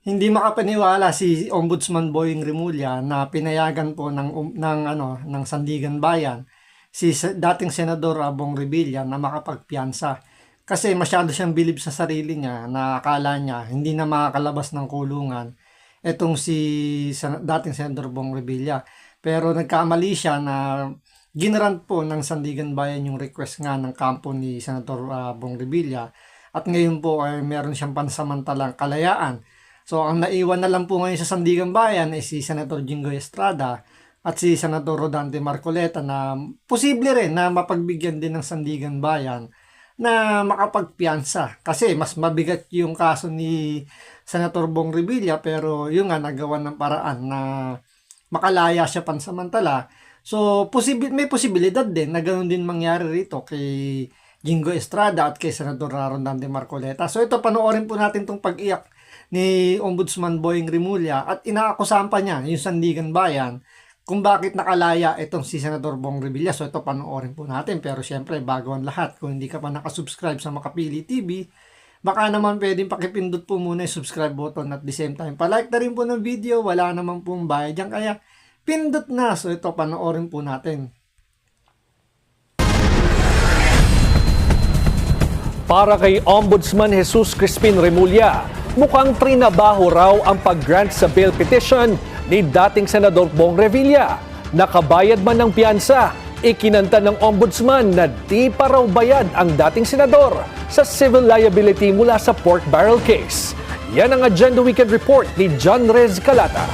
Hindi makapaniwala si Ombudsman Boying Rimulya na pinayagan po ng Sandigan Bayan si dating Senador Bong Revilla na makapagpiyansa. Kasi masyado siyang bilib sa sarili niya na akala niya hindi na makakalabas ng kulungan etong si dating Senador Bong Revilla. Pero nagkamali siya na ginrant po ng Sandigan Bayan yung request nga ng kampo ni Senator Bong Revilla at ngayon po ay meron siyang pansamantalang kalayaan. So ang naiwan na lang po ngayon sa Sandigan Bayan ay si Senator Jinggoy Estrada at si Senator Rodante Marcoleta na posible rin na mapagbigyan din ng Sandigan Bayan na makapagpiyansa. Kasi mas mabigat yung kaso ni Senator Bong Revilla pero yung nga nagawa ng paraan na makalaya siya pansamantala. So may posibilidad din na ganoon din mangyari rito kay Jinggoy Estrada at kay Senador Rodante Marcoleta. So ito panoorin po natin tong pag-iyak ni Ombudsman Boying Rimulya at inaakusahan pa niya yung Sandigan Bayan kung bakit nakalaya itong si Senador Bong Revilla. So ito panoorin po natin pero syempre bago ang lahat kung hindi ka pa nakasubscribe sa Makapili TV baka naman pwedeng pakipindot po muna yung subscribe button at the same time palike na rin po ng video, wala naman pong bayad dyan kaya pindot na. So ito panoorin po natin. Para kay Ombudsman Jesus Crispin Remulla, mukhang trinabaho raw ang pag-grant sa bail petition ni dating Senador Bong Revilla. Nakabayad man ng piyansa, ikinanta ng Ombudsman na di pa raw bayad ang dating senador sa civil liability mula sa pork barrel case. Yan ang Agenda Weekend Report ni John Rez Calata.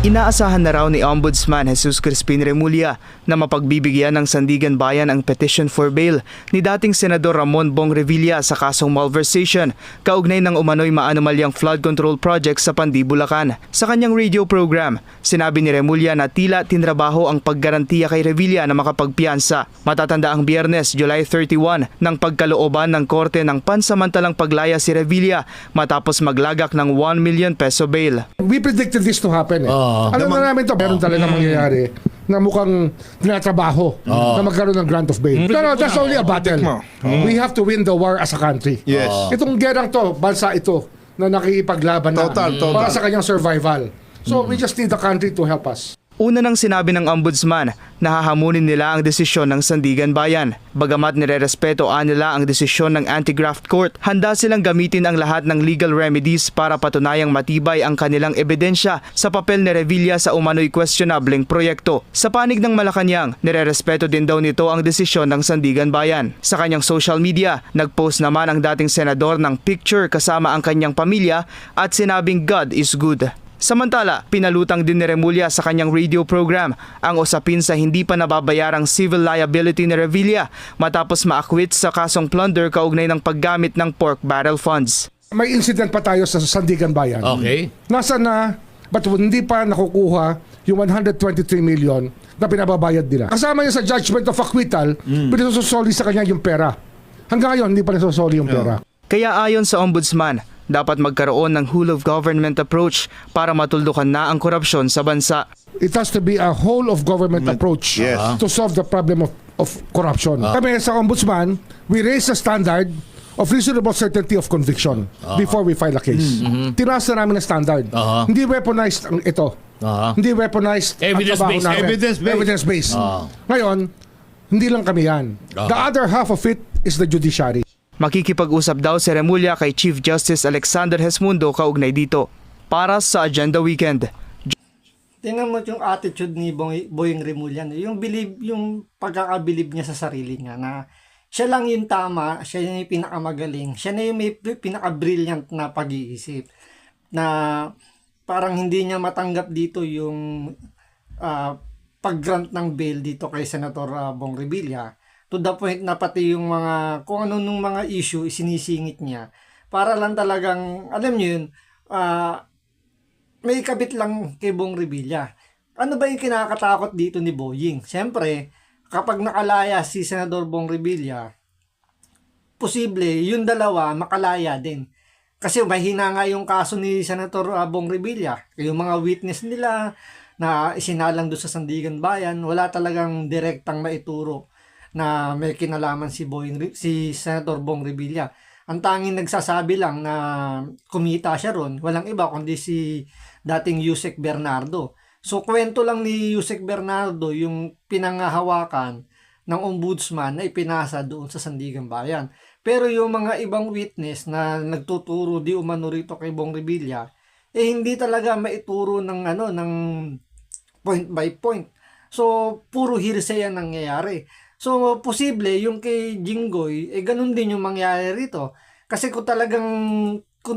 Inaasahan na raw ni Ombudsman Jesus Crispin Remulla na mapagbibigyan ng Sandigan Bayan ang petition for bail ni dating Senador Ramon Bong Revilla sa kasong malversation kaugnay ng umano'y maanumalyang flood control project sa Pandi, Bulacan. Sa kanyang radio program, sinabi ni Remulla na tila tinrabaho ang paggarantiya kay Revilla na makapagpiyansa. Matatanda ang Biyernes, July 31, ng pagkalooban ng korte ng pansamantalang paglaya si Revilla matapos maglagak ng 1 million peso bail. We predicted this to happen. Alam na namin to, meron talaga mangyayari na mukhang tinatrabaho na magkaroon ng grant of bail. Pero that's only a battle. We have to win the war as a country. Yes. Itong gerang to, bansa ito na nakikipaglaban na Total. para sa kanyang survival. So we just need the country to help us. Una nang sinabi ng Ombudsman na hahamunin nila ang desisyon ng Sandigan Bayan. Bagamat nirerespeto nila ang desisyon ng Anti-Graft Court, handa silang gamitin ang lahat ng legal remedies para patunayang matibay ang kanilang ebidensya sa papel ni Revilla sa umano'y questionableng proyekto. Sa panig ng Malacanang, nirerespeto din daw nito ang desisyon ng Sandigan Bayan. Sa kanyang social media, nagpost naman ang dating senador ng picture kasama ang kanyang pamilya at sinabing God is good. Samantala, pinalutang din ni Remulla sa kanyang radio program ang usapin sa hindi pa nababayarang civil liability ni Revilla matapos ma-acquit sa kasong plunder kaugnay ng paggamit ng pork barrel funds. May incident pa tayo sa Sandigan Bayan. Okay. Nasa na, but hindi pa nakukuha yung 123 million na pinababayad nila. Kasama yun sa judgment of acquittal, pinasusoli sa kanya yung pera. Hanggang ngayon, hindi pa nasusoli yung pera. Kaya ayon sa Ombudsman, dapat magkaroon ng whole of government approach para matuldukan na ang korupsyon sa bansa. It has to be a whole of government approach Yes. to solve the problem of corruption. Kami sa Ombudsman, we raise the standard of reasonable certainty of conviction before we file a case. Tinaas na namin ang standard. Hindi weaponized ang ito. Hindi weaponized ang trabaho Evidence-based. namin. Evidence-based. Evidence-based. Ngayon, hindi lang kami yan. The other half of it is the judiciary. Makikipag-usap daw si Remulla kay Chief Justice Alexander Hesmundo kaugnay dito. Para sa Agenda Weekend. Tingnan mo yung attitude ni Boying Rimulya, yung pagkakabilib niya sa sarili niya na siya lang yung tama, siya yung pinakamagaling, siya na yung may pinaka-brilliant na pag-iisip na parang hindi niya matanggap dito yung pag-grant ng bail dito kay Senator Bong Revilla. To the point na pati yung kung ano nung mga issue isinisingit niya para lang talagang, alam niyo yun, may kabit lang kay Bong Revilla. Ano ba yung kinakatakot dito ni Boying? Siyempre, kapag nakalaya si Senador Bong Revilla, posible yung dalawa makalaya din. Kasi mahina nga yung kaso ni Senator Bong Revilla. Yung mga witness nila na isinalang doon sa Sandigan Bayan, wala talagang direktang maituro na may kinalaman si Senator Bong Revilla. Ang tanging nagsasabi lang na kumita siya ron, walang iba kundi si dating Yusek Bernardo. So kwento lang ni Yusek Bernardo yung pinangahawakan ng ombudsman na ipinasa doon sa Sandigan Bayan. Pero yung mga ibang witness na nagtuturo di umano rito kay Bong Revilla, hindi talaga maituro ng ng point by point. So puro hearsay ang nangyayari. So posible yung kay Jinggoy, ganun din yung mangyayari rito. Kasi kung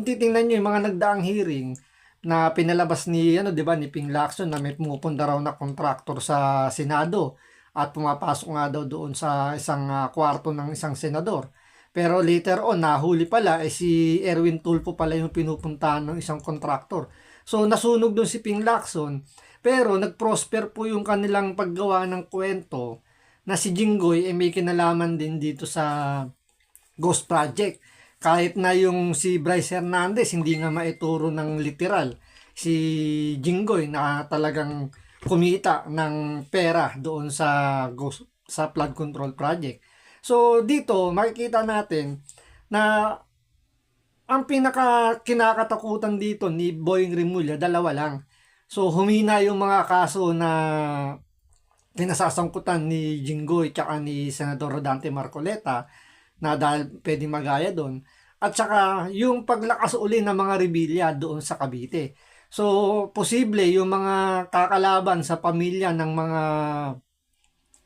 titingnan niyo yung mga nagdaang hearing na pinalabas ni 'di ba ni Ping Lacson na may pumupunta raw na kontraktor sa Senado at pumapasok nga daw doon sa isang kwarto ng isang senador. Pero later on, nahuli pala, si Erwin Tulfo pala yung pinupuntahan ng isang kontraktor. So, nasunog doon si Ping Lacson. Pero, nag-prosper po yung kanilang paggawa ng kwento na si Jinggoy may kinalaman din dito sa Ghost Project. Kahit na yung si Bryce Hernandez, hindi nga maituro ng literal. Si Jinggoy na talagang kumita ng pera doon sa flood control project. So dito makikita natin na ang kinakatakutan dito ni Boying Rimulya, dalawa lang. So humina yung mga kaso na pinasasangkutan ni Jinggoy tsaka ni Senador Rodante Marcoleta na dahil pwedeng magaya doon. At saka yung paglakas uli ng mga Revilla doon sa Cavite. So, posible yung mga kakalaban sa pamilya ng mga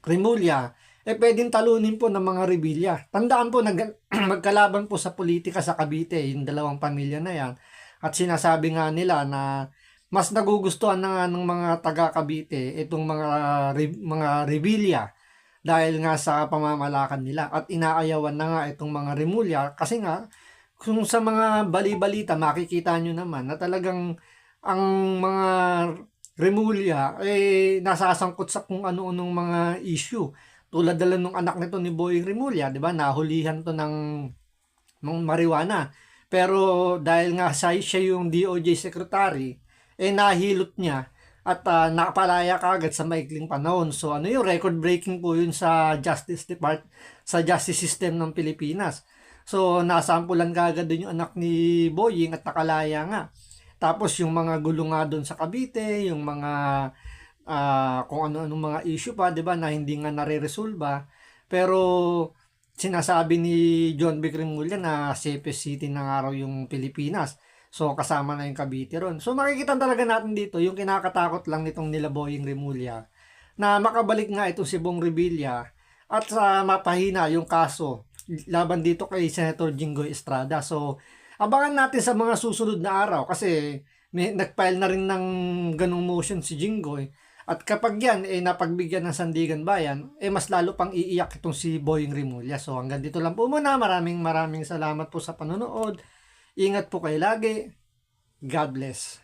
Rimulya, pwedeng talunin po ng mga Revilla. Tandaan po, magkalaban po sa politika sa Cavite, yung dalawang pamilya na yan. At sinasabi nga nila na mas nagugustuhan na nga ng mga taga Cavite itong mga Revilla dahil nga sa pamamalakan nila. At inaayawan na nga itong mga Rimulya kasi nga, kung sa mga bali-balita, makikita nyo naman na talagang ang mga Rimulya nasasangkot sa kung ano-anong mga issue. Tulad dala nung anak nito ni Boying Rimulya, 'di ba? Nahulihan to ng marijuana. Pero dahil nga siya yung DOJ secretary, nahilot niya at nakapalaya kaagad sa maikling panahon. So yung record breaking po yun sa justice system ng Pilipinas. So nasampulan kaagad din yung anak ni Boying at nakalaya nga. Tapos yung mga gulo nga doon sa Cavite, yung mga kung ano-anong mga issue pa, 'di ba, na hindi nga nare-resolba. Pero sinasabi ni John B. Rimulya na safest city ng araw yung Pilipinas. So kasama na yung Cavite ron. So makikita talaga natin dito yung kinakatakot lang nitong nila Boying Rimulya na makabalik nga ito si Bong Revilla at mapahina yung kaso laban dito kay Senator Jinggoy Estrada. So abangan natin sa mga susunod na araw kasi nag-file na rin ng ganung motion si Jinggoy. At kapag yan napagbigyan ng Sandigan Bayan, mas lalo pang iiyak itong si Boying Rimulya. So hanggang dito lang po muna. Maraming salamat po sa panonood. Ingat po kayo lagi. God bless.